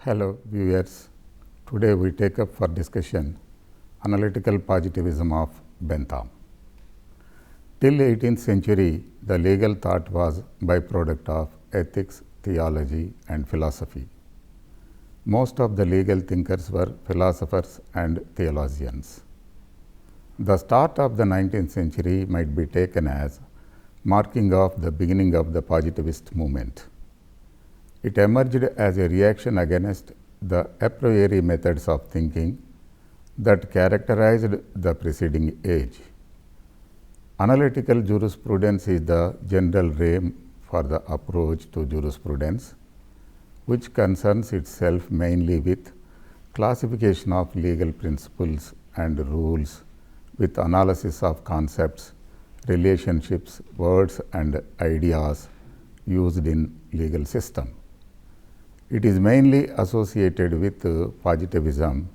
Hello viewers, today we take up for discussion analytical positivism of Bentham. Till 18th century, the legal thought was byproduct of ethics, theology and philosophy. Most of the legal thinkers were philosophers and theologians. The start of the 19th century might be taken as marking of the beginning of the positivist movement. It emerged as a reaction against the a priori methods of thinking that characterized the preceding age. Analytical jurisprudence is the general name for the approach to jurisprudence, which concerns itself mainly with classification of legal principles and rules, with analysis of concepts, relationships, words and ideas used in legal system. It is mainly associated with positivism,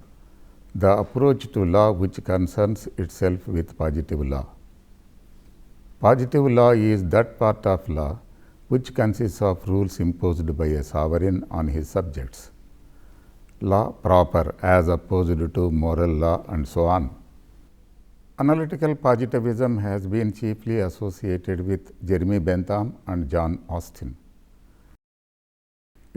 the approach to law which concerns itself with positive law. Positive law is that part of law which consists of rules imposed by a sovereign on his subjects. Law proper as opposed to moral law and so on. Analytical positivism has been chiefly associated with Jeremy Bentham and John Austin.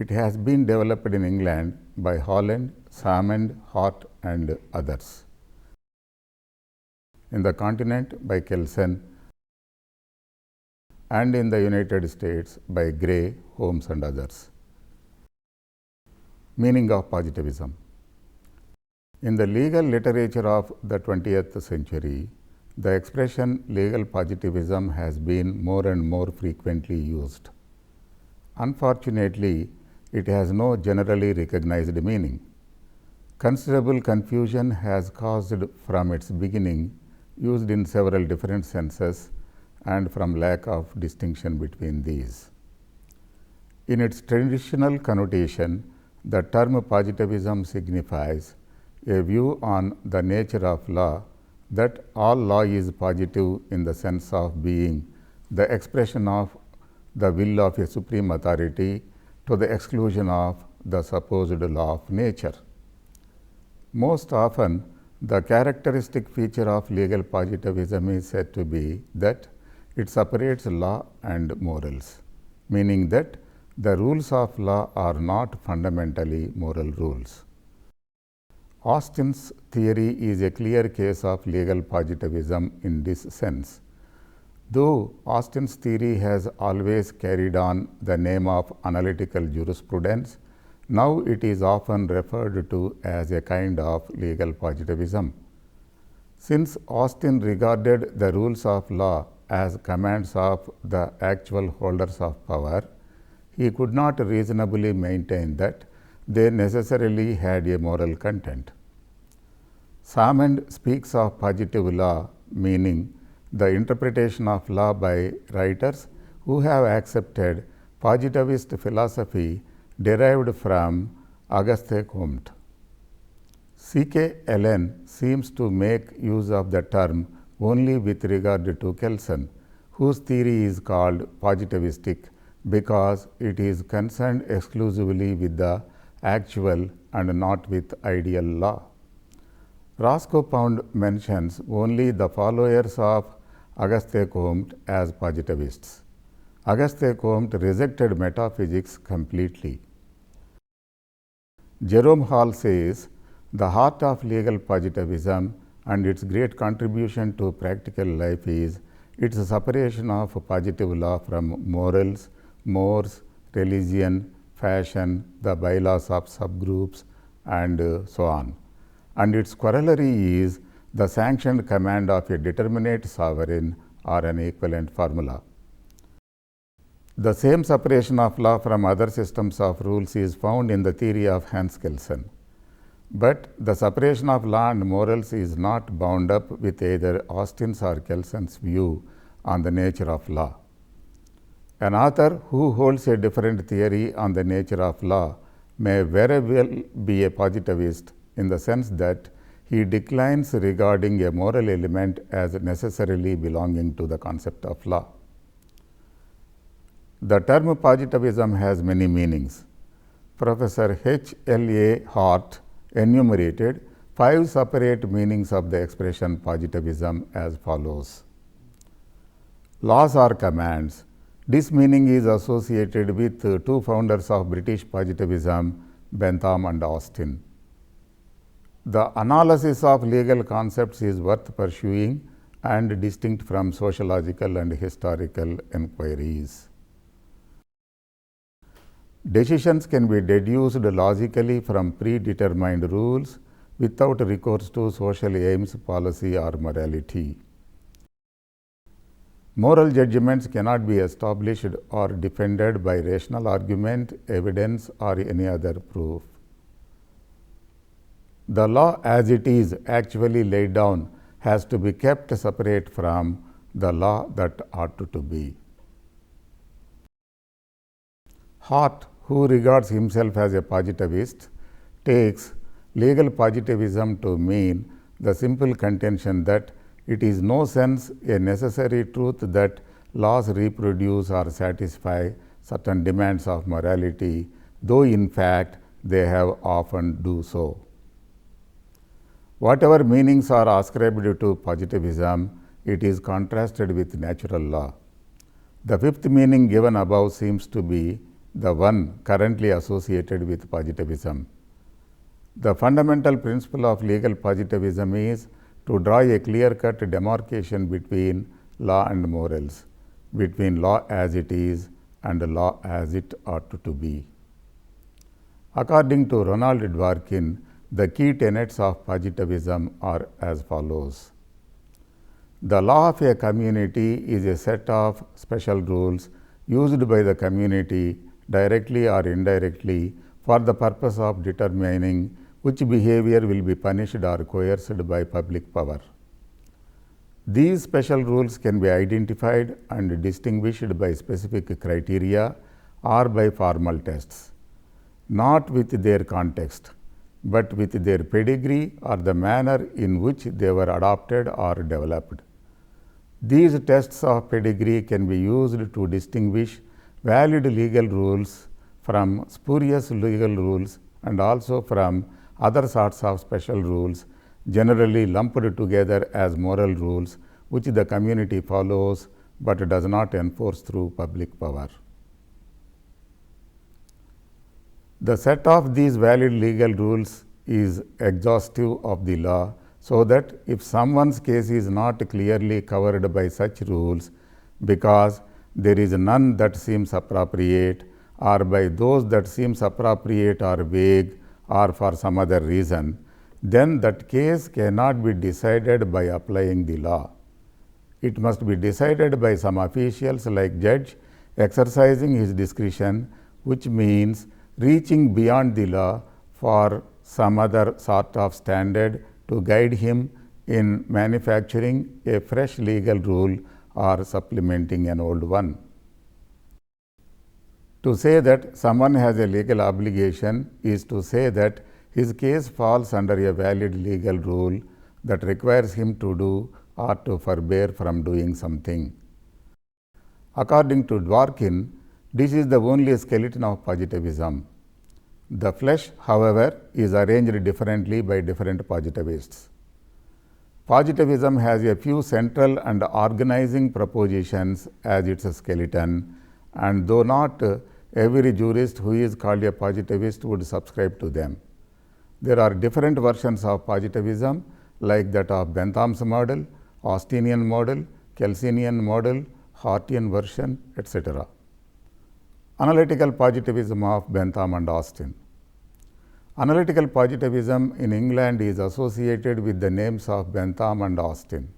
It has been developed in England by Holland, Salmond, Hart and others. In the continent by Kelsen and in the United States by Gray, Holmes and others. Meaning of positivism. In the legal literature of the 20th century, the expression legal positivism has been more and more frequently used. Unfortunately, it has no generally recognized meaning. Considerable confusion has caused from its beginning, used in several different senses and from lack of distinction between these. In its traditional connotation, the term positivism signifies a view on the nature of law, that all law is positive in the sense of being the expression of the will of a supreme authority to the exclusion of the supposed law of nature. Most often, the characteristic feature of legal positivism is said to be that it separates law and morals, meaning that the rules of law are not fundamentally moral rules. Austin's theory is a clear case of legal positivism in this sense. Though Austin's theory has always carried on the name of analytical jurisprudence, now it is often referred to as a kind of legal positivism. Since Austin regarded the rules of law as commands of the actual holders of power, he could not reasonably maintain that they necessarily had a moral content. Salmond speaks of positive law, meaning the interpretation of law by writers who have accepted positivist philosophy derived from Auguste Comte. C.K. Allen seems to make use of the term only with regard to Kelsen, whose theory is called positivistic because it is concerned exclusively with the actual and not with ideal law. Roscoe Pound mentions only the followers of Auguste Comte as positivists. Auguste Comte rejected metaphysics completely. Jerome Hall says, the heart of legal positivism and its great contribution to practical life is its separation of positive law from morals, mores, religion, fashion, the bylaws of subgroups and so on. And its corollary is the sanctioned command of a determinate sovereign or an equivalent formula. The same separation of law from other systems of rules is found in the theory of Hans Kelsen. But the separation of law and morals is not bound up with either Austin's or Kelsen's view on the nature of law. An author who holds a different theory on the nature of law may very well be a positivist in the sense that he declines regarding a moral element as necessarily belonging to the concept of law. The term positivism has many meanings. Professor H. L. A. Hart enumerated 5 separate meanings of the expression positivism as follows. Laws are commands. This meaning is associated with two founders of British positivism, Bentham and Austin. The analysis of legal concepts is worth pursuing and distinct from sociological and historical inquiries. Decisions can be deduced logically from predetermined rules without recourse to social aims, policy, or morality. Moral judgments cannot be established or defended by rational argument, evidence, or any other proof. The law as it is actually laid down has to be kept separate from the law that ought to be. Hart, who regards himself as a positivist, takes legal positivism to mean the simple contention that it is no sense a necessary truth that laws reproduce or satisfy certain demands of morality, though in fact they have often do so. Whatever meanings are ascribed to positivism, it is contrasted with natural law. The fifth meaning given above seems to be the one currently associated with positivism. The fundamental principle of legal positivism is to draw a clear-cut demarcation between law and morals, between law as it is and law as it ought to be. According to Ronald Dworkin, the key tenets of positivism are as follows. The law of a community is a set of special rules used by the community directly or indirectly for the purpose of determining which behavior will be punished or coerced by public power. These special rules can be identified and distinguished by specific criteria or by formal tests, not with their context, but with their pedigree or the manner in which they were adopted or developed. These tests of pedigree can be used to distinguish valid legal rules from spurious legal rules and also from other sorts of special rules generally lumped together as moral rules which the community follows but does not enforce through public power. The set of these valid legal rules is exhaustive of the law, so that if someone's case is not clearly covered by such rules because there is none that seems appropriate, or by those that seems appropriate are vague or for some other reason, then that case cannot be decided by applying the law. It must be decided by some officials like judge exercising his discretion, which means reaching beyond the law for some other sort of standard to guide him in manufacturing a fresh legal rule or supplementing an old one. To say that someone has a legal obligation is to say that his case falls under a valid legal rule that requires him to do or to forbear from doing something. According to Dworkin, this is the only skeleton of positivism. The flesh, however, is arranged differently by different positivists. Positivism has a few central and organizing propositions as its skeleton, and though not every jurist who is called a positivist would subscribe to them. There are different versions of positivism like that of Bentham's model, Austinian model, Kelsenian model, Hartian version, etc. Analytical positivism of Bentham and Austin. Analytical positivism in England is associated with the names of Bentham and Austin.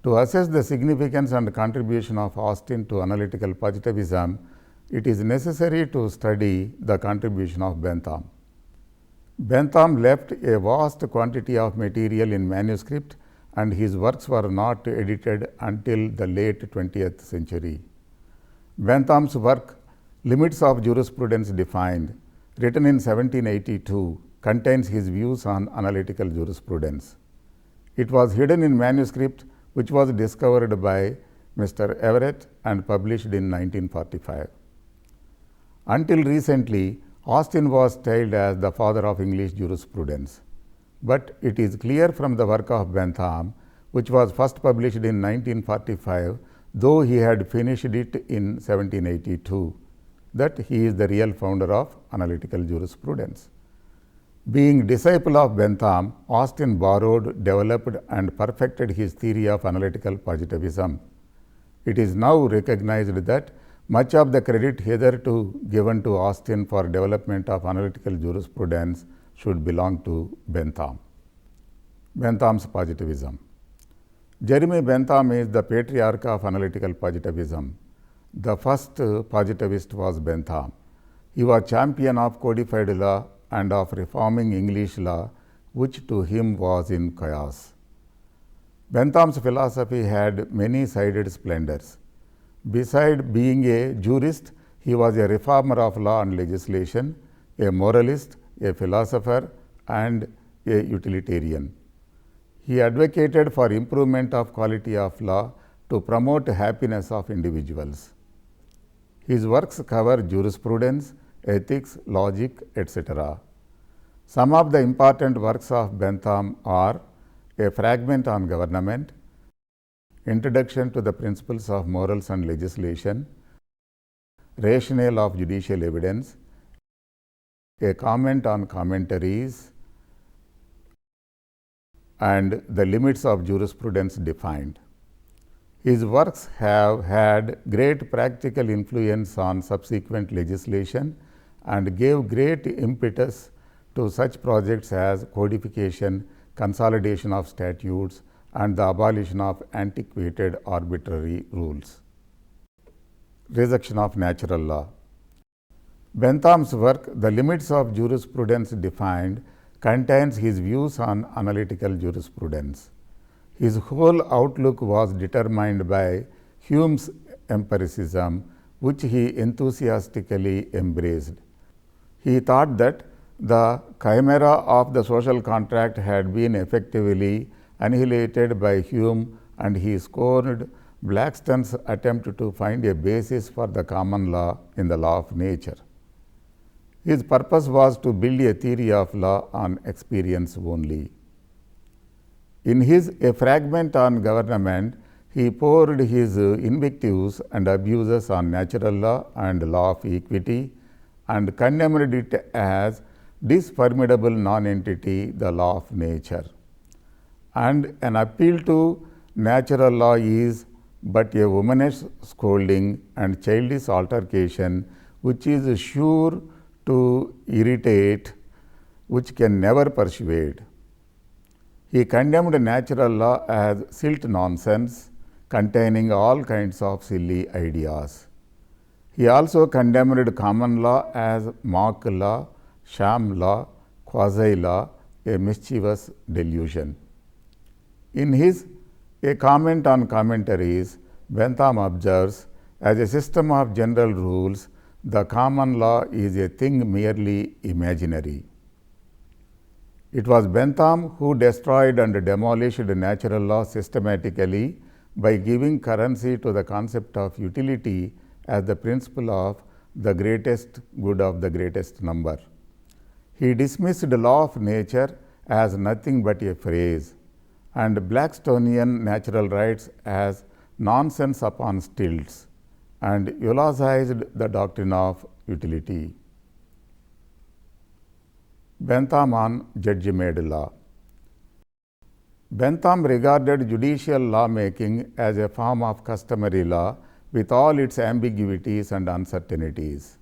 To assess the significance and contribution of Austin to analytical positivism, it is necessary to study the contribution of Bentham. Bentham left a vast quantity of material in manuscript, and his works were not edited until the late 20th century. Bentham's work, Limits of Jurisprudence Defined, written in 1782, contains his views on analytical jurisprudence. It was hidden in manuscript, which was discovered by Mr. Everett and published in 1945. Until recently, Austin was styled as the father of English jurisprudence. But it is clear from the work of Bentham, which was first published in 1945, though he had finished it in 1782, that he is the real founder of analytical jurisprudence. Being disciple of Bentham, Austin borrowed, developed and perfected his theory of analytical positivism. It is now recognized that much of the credit hitherto given to Austin for development of analytical jurisprudence should belong to Bentham. Bentham's positivism. Jeremy Bentham is the patriarch of analytical positivism. The first positivist was Bentham. He was champion of codified law and of reforming English law, which to him was in chaos. Bentham's philosophy had many-sided splendors. Besides being a jurist, he was a reformer of law and legislation, a moralist, a philosopher, and a utilitarian. He advocated for improvement of quality of law to promote happiness of individuals. His works cover jurisprudence, ethics, logic, etc. Some of the important works of Bentham are A Fragment on Government, Introduction to the Principles of Morals and Legislation, Rationale of Judicial Evidence, A Comment on Commentaries, and The Limits of Jurisprudence Defined. His works have had great practical influence on subsequent legislation and gave great impetus to such projects as codification, consolidation of statutes, and the abolition of antiquated arbitrary rules. Rejection of natural law. Bentham's work, The Limits of Jurisprudence Defined, contains his views on analytical jurisprudence. His whole outlook was determined by Hume's empiricism, which he enthusiastically embraced. He thought that the chimera of the social contract had been effectively annihilated by Hume, and he scorned Blackstone's attempt to find a basis for the common law in the law of nature. His purpose was to build a theory of law on experience only. In his A Fragment on Government, he poured his invectives and abuses on natural law and law of equity and condemned it as this formidable nonentity, the law of nature. And an appeal to natural law is but a womanish scolding and childish altercation, which is sure to irritate, which can never persuade. He condemned natural law as silt nonsense, containing all kinds of silly ideas. He also condemned common law as mock law, sham law, quasi law, a mischievous delusion. In his A Comment on Commentaries, Bentham observes, as a system of general rules, the common law is a thing merely imaginary. It was Bentham who destroyed and demolished natural law systematically by giving currency to the concept of utility as the principle of the greatest good of the greatest number. He dismissed the law of nature as nothing but a phrase, and Blackstonian natural rights as nonsense upon stilts, and eulogized the doctrine of utility. Bentham on Judge-made law. Bentham regarded judicial lawmaking as a form of customary law with all its ambiguities and uncertainties.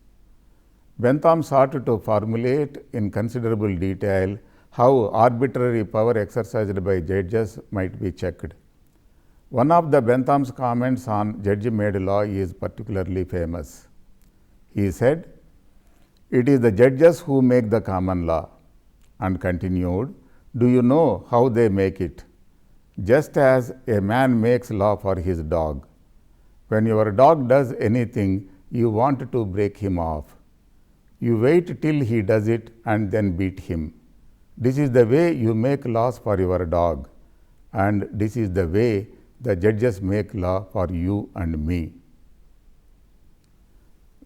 Bentham sought to formulate in considerable detail how arbitrary power exercised by judges might be checked. One of the Bentham's comments on judge-made law is particularly famous. He said, "It is the judges who make the common law," and continued, "Do you know how they make it? Just as a man makes law for his dog. When your dog does anything, you want to break him off. You wait till he does it and then beat him. This is the way you make laws for your dog, and this is the way the judges make law for you and me."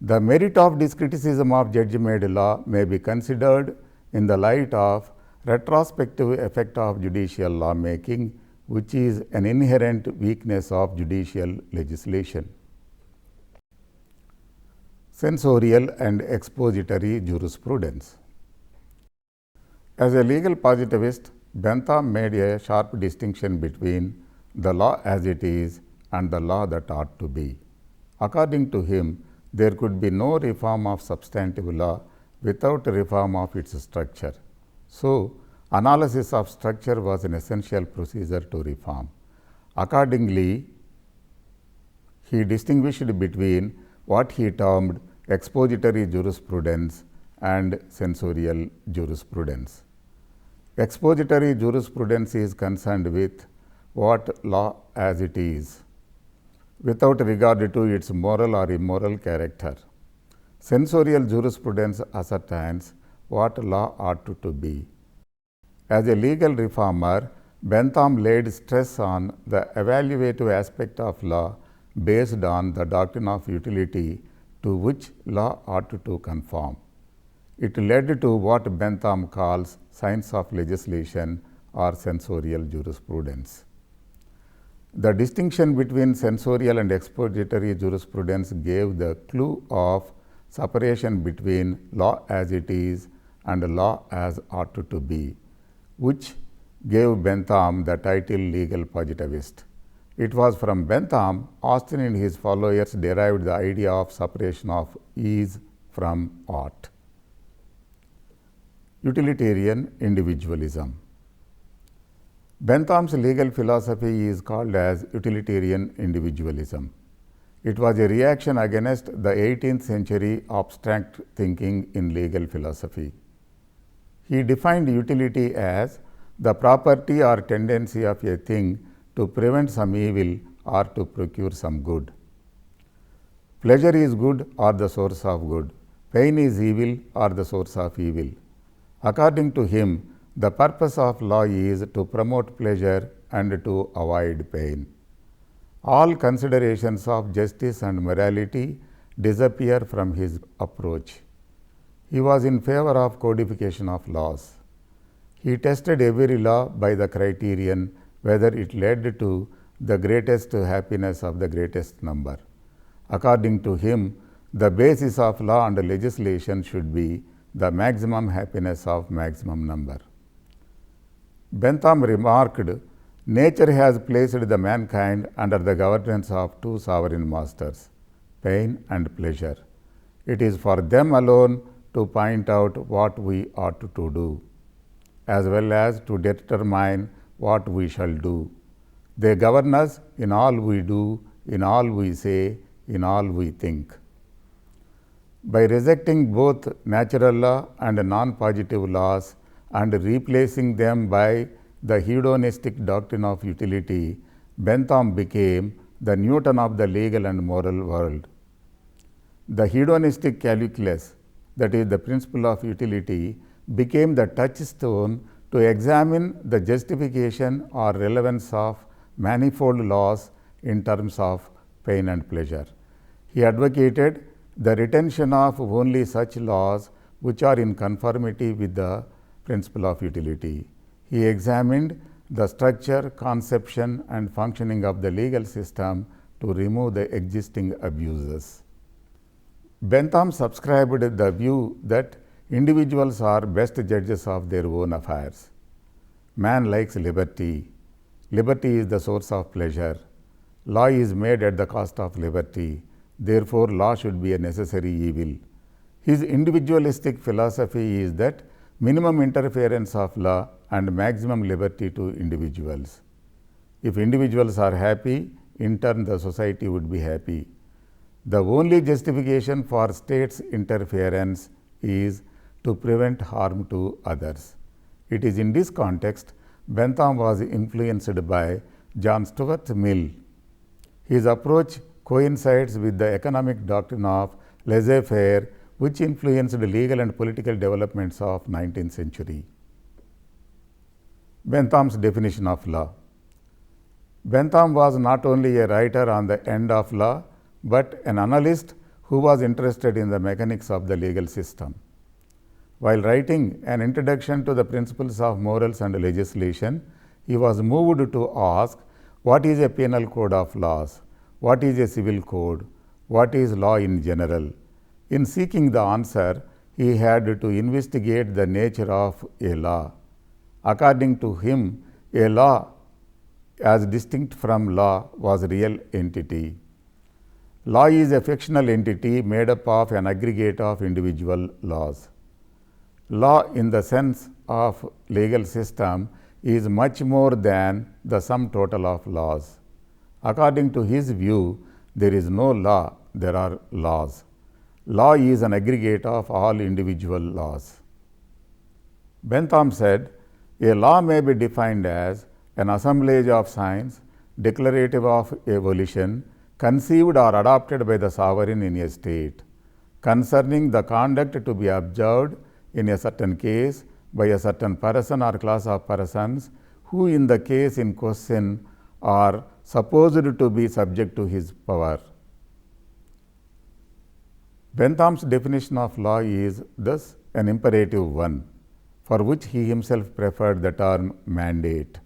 The merit of this criticism of judge-made law may be considered in the light of retrospective effect of judicial lawmaking, which is an inherent weakness of judicial legislation. Sensorial and expository jurisprudence. As a legal positivist, Bentham made a sharp distinction between the law as it is and the law that ought to be. According to him, there could be no reform of substantive law without reform of its structure. So, analysis of structure was an essential procedure to reform. Accordingly, he distinguished between what he termed expository jurisprudence and sensorial jurisprudence. Expository jurisprudence is concerned with what law as it is, without regard to its moral or immoral character. Sensorial jurisprudence ascertains what law ought to be. As a legal reformer, Bentham laid stress on the evaluative aspect of law based on the doctrine of utility to which law ought to conform. It led to what Bentham calls science of legislation or sensorial jurisprudence. The distinction between sensorial and expository jurisprudence gave the clue of separation between law as it is and law as ought to be, which gave Bentham the title legal positivist. It was from Bentham Austin and his followers derived the idea of separation of is from ought. Utilitarian individualism. Bentham's legal philosophy is called as utilitarian individualism. It was a reaction against the 18th century abstract thinking in legal philosophy. He defined utility as the property or tendency of a thing to prevent some evil or to procure some good. Pleasure is good or the source of good. Pain is evil or the source of evil. According to him, the purpose of law is to promote pleasure and to avoid pain. All considerations of justice and morality disappear from his approach. He was in favor of codification of laws. He tested every law by the criterion whether it led to the greatest happiness of the greatest number. According to him, the basis of law and legislation should be the maximum happiness of maximum number. Bentham remarked, nature has placed the mankind under the governance of two sovereign masters, pain and pleasure. It is for them alone to point out what we ought to do, as well as to determine what we shall do. They govern us in all we do, in all we say, in all we think. By rejecting both natural law and non-positive laws and replacing them by the hedonistic doctrine of utility, Bentham became the Newton of the legal and moral world. The hedonistic calculus, that is the principle of utility, became the touchstone to examine the justification or relevance of manifold laws in terms of pain and pleasure. He advocated the retention of only such laws which are in conformity with the principle of utility. He examined the structure, conception and functioning of the legal system to remove the existing abuses. Bentham subscribed the view that individuals are best judges of their own affairs. Man likes liberty. Liberty is the source of pleasure. Law is made at the cost of liberty. Therefore, law should be a necessary evil. His individualistic philosophy is that minimum interference of law and maximum liberty to individuals. If individuals are happy, in turn the society would be happy. The only justification for state's interference is to prevent harm to others. It is in this context Bentham was influenced by John Stuart Mill. His approach coincides with the economic doctrine of laissez-faire, which influenced legal and political developments of 19th century. Bentham's definition of law. Bentham was not only a writer on the end of law, but an analyst who was interested in the mechanics of the legal system. While writing an introduction to the principles of morals and legislation, he was moved to ask, what is a penal code of laws? What is a civil code? What is law in general? In seeking the answer, he had to investigate the nature of a law. According to him, a law, as distinct from law, was a real entity. Law is a fictional entity made up of an aggregate of individual laws. Law, in the sense of legal system, is much more than the sum total of laws. According to his view, there is no law, there are laws. Law is an aggregate of all individual laws. Bentham said, a law may be defined as an assemblage of signs, declarative of evolution, conceived or adopted by the sovereign in a state, concerning the conduct to be observed in a certain case by a certain person or class of persons, who in the case in question are supposed to be subject to his power. Bentham's definition of law is thus an imperative one, for which he himself preferred the term mandate.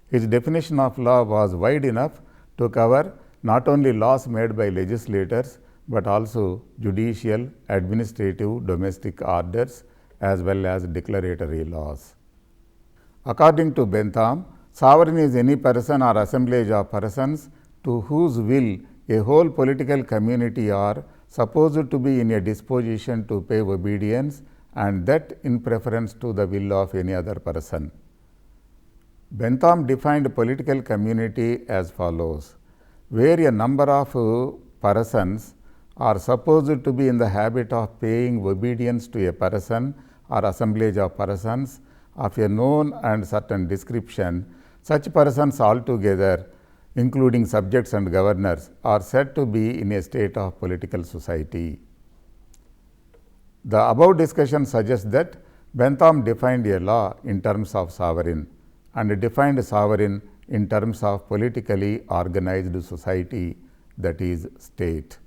His definition of law was wide enough to cover not only laws made by legislators, but also judicial, administrative, domestic orders, as well as declaratory laws. According to Bentham, sovereign is any person or assemblage of persons to whose will a whole political community are supposed to be in a disposition to pay obedience, and that in preference to the will of any other person. Bentham defined political community as follows: where a number of persons are supposed to be in the habit of paying obedience to a person or assemblage of persons of a known and certain description, such persons altogether, including subjects and governors, are said to be in a state of political society. The above discussion suggests that Bentham defined a law in terms of sovereign and defined sovereign in terms of politically organized society, that is, state.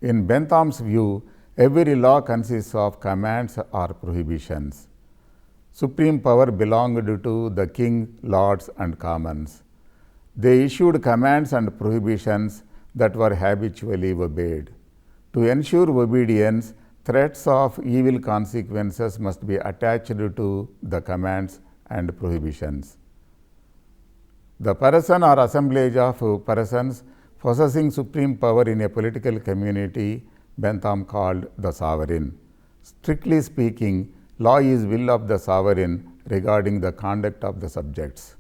In Bentham's view, every law consists of commands or prohibitions. Supreme power belonged to the king, lords, and commons. They issued commands and prohibitions that were habitually obeyed. To ensure obedience, threats of evil consequences must be attached to the commands and prohibitions. The person or assemblage of persons possessing supreme power in a political community, Bentham called the sovereign. Strictly speaking, law is will of the sovereign regarding the conduct of the subjects.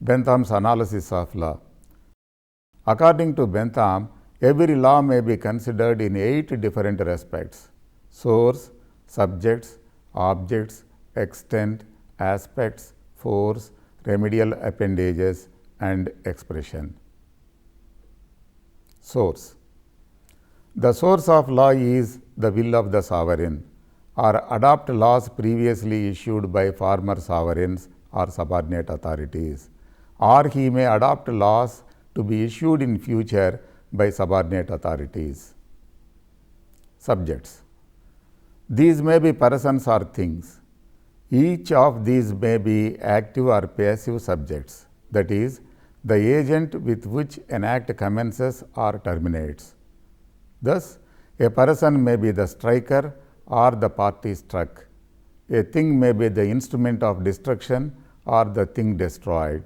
Bentham's analysis of law. According to Bentham, every law may be considered in 8 different respects: source, subjects, objects, extent, aspects, force, remedial appendages, and expression. Source. The source of law is the will of the sovereign, or adopt laws previously issued by former sovereigns or subordinate authorities, or he may adopt laws to be issued in future by subordinate authorities. Subjects. These may be persons or things. Each of these may be active or passive subjects, that is, the agent with which an act commences or terminates. Thus, a person may be the striker or the party struck. A thing may be the instrument of destruction or the thing destroyed.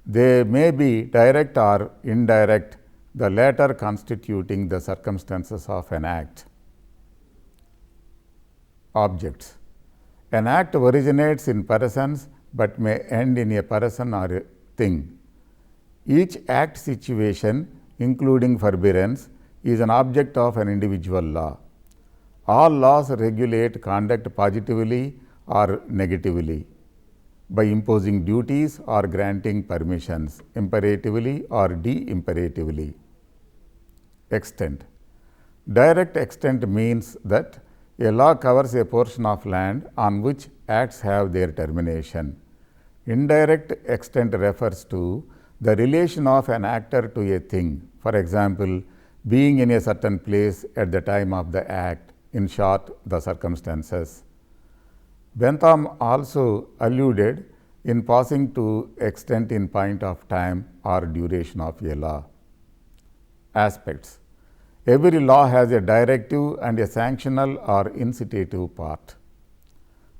They may be direct or indirect, the latter constituting the circumstances of an act. Objects. An act originates in persons but may end in a person or a thing. Each act situation, including forbearance, is an object of an individual law. All laws regulate conduct positively or negatively, by imposing duties or granting permissions, imperatively or de-imperatively. Extent. Direct extent means that a law covers a portion of land on which acts have their termination. Indirect extent refers to the relation of an actor to a thing, for example, being in a certain place at the time of the act, in short, the circumstances. Bentham also alluded in passing to extent in point of time or duration of a law. Aspects. Every law has a directive and a sanctional or incitative part.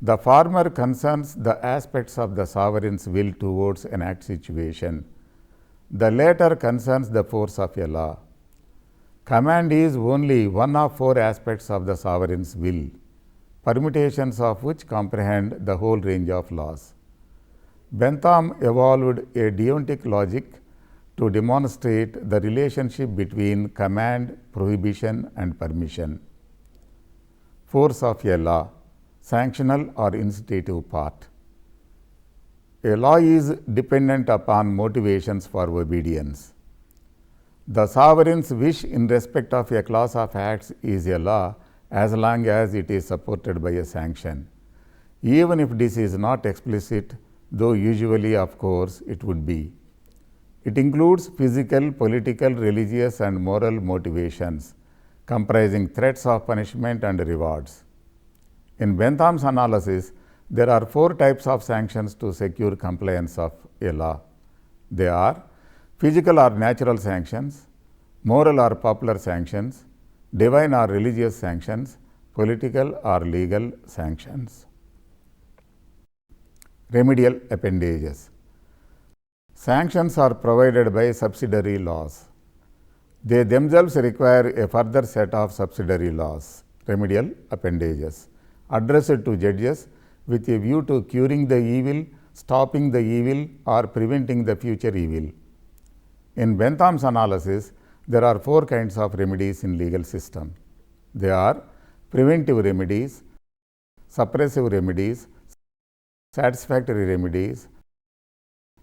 The former concerns the aspects of the sovereign's will towards an act situation. The latter concerns the force of a law. Command is only one of four aspects of the sovereign's will, permutations of which comprehend the whole range of laws. Bentham evolved a deontic logic to demonstrate the relationship between command, prohibition, and permission. Force of a law, sanctional or incitative part. A law is dependent upon motivations for obedience. The sovereign's wish in respect of a class of acts is a law as long as it is supported by a sanction. Even if this is not explicit, though usually, of course, it would be. It includes physical, political, religious, and moral motivations, comprising threats of punishment and rewards. In Bentham's analysis, there are four types of sanctions to secure compliance of a law. They are physical or natural sanctions, moral or popular sanctions, divine or religious sanctions, political or legal sanctions. Remedial appendages. Sanctions are provided by subsidiary laws. They themselves require a further set of subsidiary laws, remedial appendages, addressed to judges with a view to curing the evil, stopping the evil, or preventing the future evil. In Bentham's analysis, there are four kinds of remedies in legal system. They are preventive remedies, suppressive remedies, satisfactory remedies,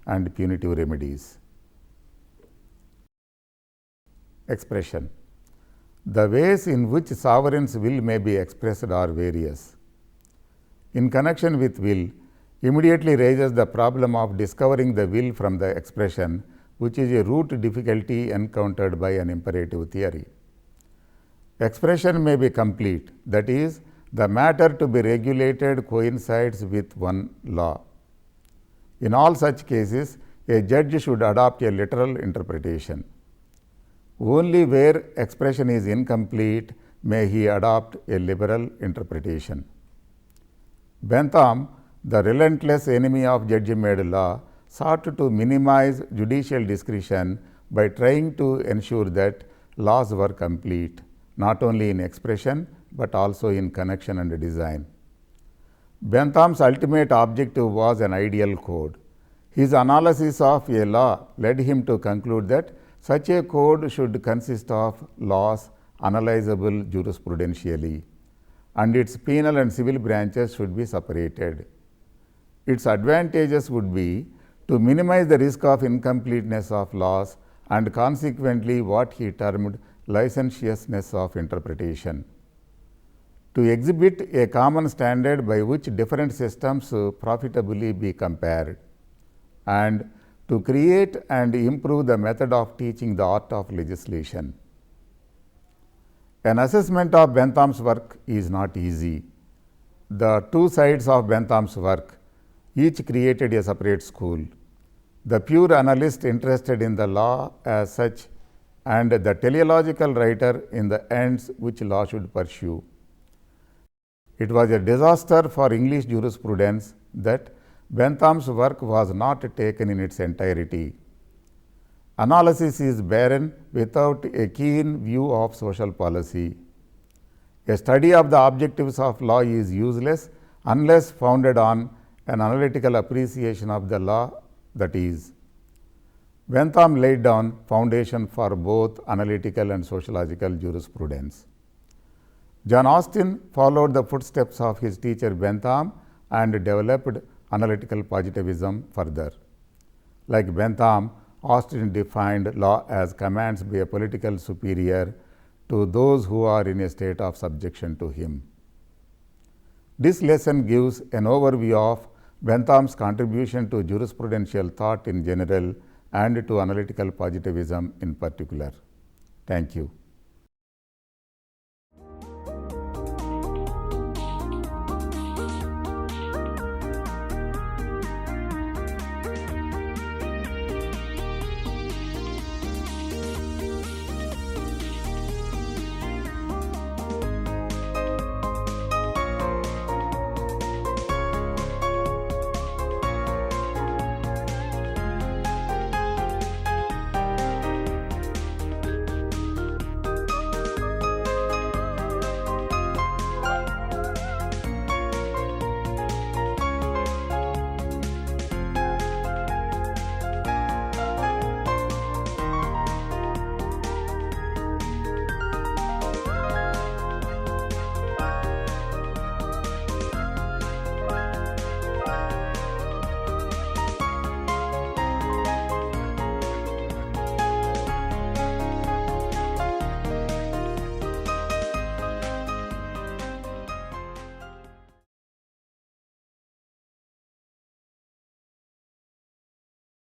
and punitive remedies. Expression. The ways in which sovereign's will may be expressed are various. In connection with will, immediately raises the problem of discovering the will from the expression, which is a root difficulty encountered by an imperative theory. Expression may be complete, that is, the matter to be regulated coincides with one law. In all such cases, a judge should adopt a literal interpretation. Only where expression is incomplete may he adopt a liberal interpretation. Bentham, the relentless enemy of judge-made law, sought to minimize judicial discretion by trying to ensure that laws were complete, not only in expression, but also in connection and design. Bentham's ultimate objective was an ideal code. His analysis of a law led him to conclude that such a code should consist of laws analyzable jurisprudentially, and its penal and civil branches should be separated. Its advantages would be to minimize the risk of incompleteness of laws and consequently what he termed licentiousness of interpretation. To exhibit a common standard by which different systems profitably be compared, and to create and improve the method of teaching the art of legislation. An assessment of Bentham's work is not easy. The two sides of Bentham's work each created a separate school. The pure analyst interested in the law as such, and the teleological writer in the ends which law should pursue. It was a disaster for English jurisprudence that Bentham's work was not taken in its entirety. Analysis is barren without a keen view of social policy. A study of the objectives of law is useless unless founded on an analytical appreciation of the law, that is. Bentham laid down foundation for both analytical and sociological jurisprudence. John Austin followed the footsteps of his teacher Bentham and developed analytical positivism further. Like Bentham, Austin defined law as commands by a political superior to those who are in a state of subjection to him. This lesson gives an overview of Bentham's contribution to jurisprudential thought in general and to analytical positivism in particular. Thank you.